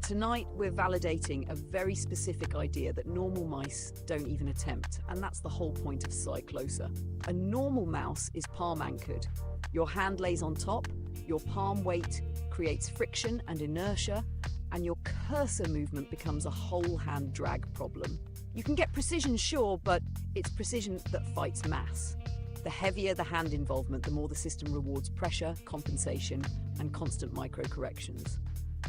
Tonight, we're validating a very specific idea that normal mice don't even attempt, and that's the whole point of CYCLosa. A normal mouse is palm anchored. Your hand lays on top, your palm weight creates friction and inertia, and your cursor movement becomes a whole hand drag problem. You can get precision, sure, but it's precision that fights mass. The heavier the hand involvement, the more the system rewards pressure, compensation, and constant micro-corrections.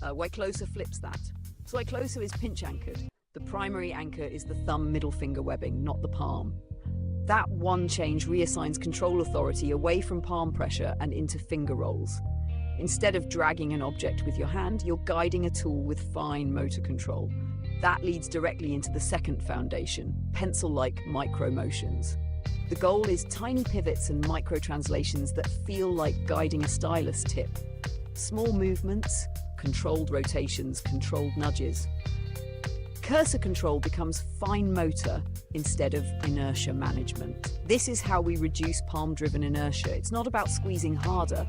CYCLosa flips that. CYCLosa is pinch anchored. The primary anchor is the thumb middle finger webbing, not the palm. That one change reassigns control authority away from palm pressure and into finger rolls. Instead of dragging an object with your hand, you're guiding a tool with fine motor control. That leads directly into the second foundation, pencil-like micro motions. The goal is tiny pivots and micro-translations that feel like guiding a stylus tip. Small movements, controlled rotations, controlled nudges. Cursor control becomes fine motor instead of inertia management. This is how we reduce palm-driven inertia. It's not about squeezing harder.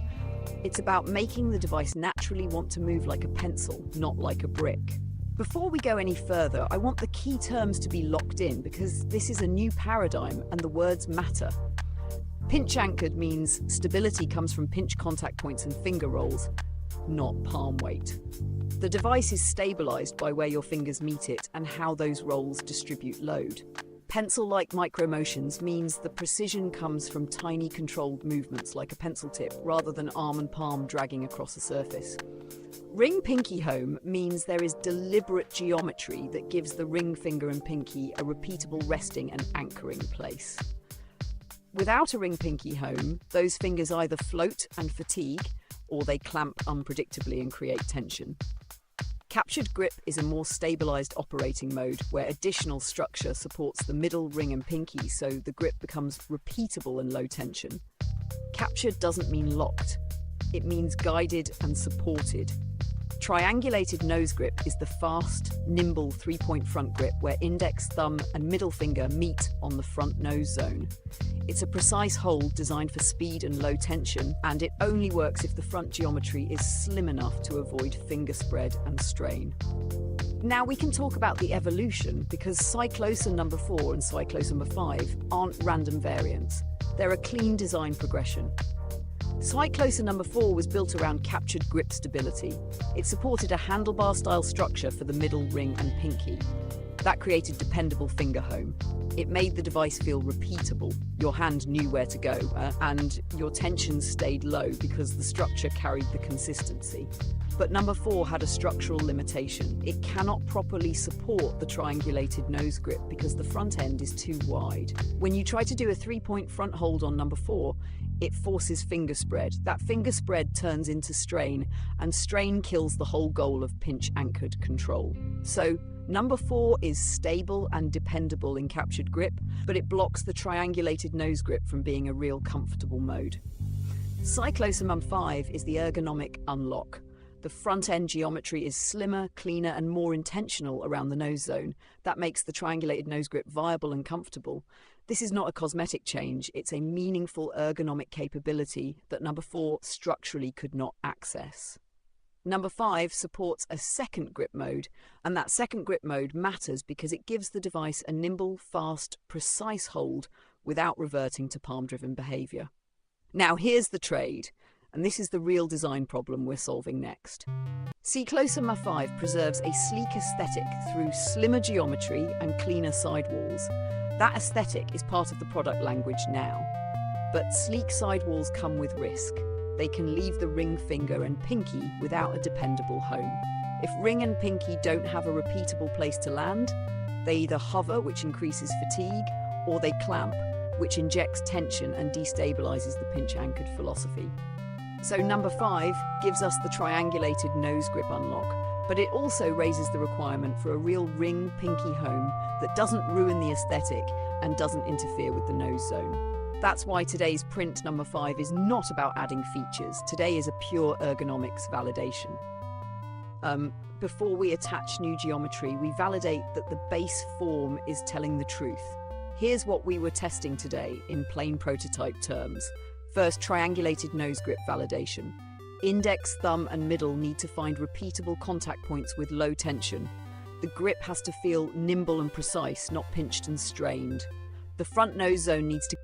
It's about making the device naturally want to move like a pencil, not like a brick. Before we go any further, I want the key terms to be locked in because this is a new paradigm and the words matter. Pinch anchored means stability comes from pinch contact points and finger rolls, not palm weight. The device is stabilized by where your fingers meet it and how those rolls distribute load. Pencil-like micro-motions means the precision comes from tiny controlled movements like a pencil tip rather than arm and palm dragging across a surface. Ring pinky home means there is deliberate geometry that gives the ring finger and pinky a repeatable resting and anchoring place. Without a ring pinky home, those fingers either float and fatigue or they clamp unpredictably and create tension. Captured grip is a more stabilized operating mode where additional structure supports the middle ring and pinky so the grip becomes repeatable and low tension. Captured doesn't mean locked. It means guided and supported. Triangulated nose grip is the fast, nimble three-point front grip where index, thumb, and middle finger meet on the front nose zone. It's a precise hold designed for speed and low tension, and it only works if the front geometry is slim enough to avoid finger spread and strain. Now we can talk about the evolution because CYCLosa number 4 and CYCLosa number 5 aren't random variants. They're a clean design progression. CYCLosa number 4 was built around captured grip stability. It supported a handlebar-style structure for the middle ring and pinky. That created dependable finger home. It made the device feel repeatable. Your hand knew where to go, and your tension stayed low because the structure carried the consistency. But number 4 had a structural limitation. It cannot properly support the triangulated nose grip because the front end is too wide. When you try to do a three-point front hold on number 4, it forces finger spread. That finger spread turns into strain, and strain kills the whole goal of pinch-anchored control. So, number 4 is stable and dependable in captured grip, but it blocks the triangulated nose grip from being a real comfortable mode. CYCLosa number 5 is the ergonomic unlock. The front-end geometry is slimmer, cleaner, and more intentional around the nose zone. That makes the triangulated nose grip viable and comfortable. This is not a cosmetic change, it's a meaningful ergonomic capability that number 4 structurally could not access. Number 5 supports a second grip mode, and that second grip mode matters because it gives the device a nimble, fast, precise hold without reverting to palm-driven behavior. Now here's the trade, and this is the real design problem we're solving next. CYCLosa number 5 preserves a sleek aesthetic through slimmer geometry and cleaner sidewalls. That aesthetic is part of the product language now. But sleek sidewalls come with risk. They can leave the ring finger and pinky without a dependable home. If ring and pinky don't have a repeatable place to land, they either hover, which increases fatigue, or they clamp, which injects tension and destabilizes the pinch-anchored philosophy. So number 5 gives us the triangulated nose grip unlock, but it also raises the requirement for a real ring-pinky home that doesn't ruin the aesthetic and doesn't interfere with the nose zone. That's why today's print number 5 is not about adding features. Today is a pure ergonomics validation. Before we attach new geometry, we validate that the base form is telling the truth. Here's what we were testing today in plain prototype terms. First, triangulated nose grip validation. Index, thumb, and middle need to find repeatable contact points with low tension. The grip has to feel nimble and precise, not pinched and strained. The front nose zone needs to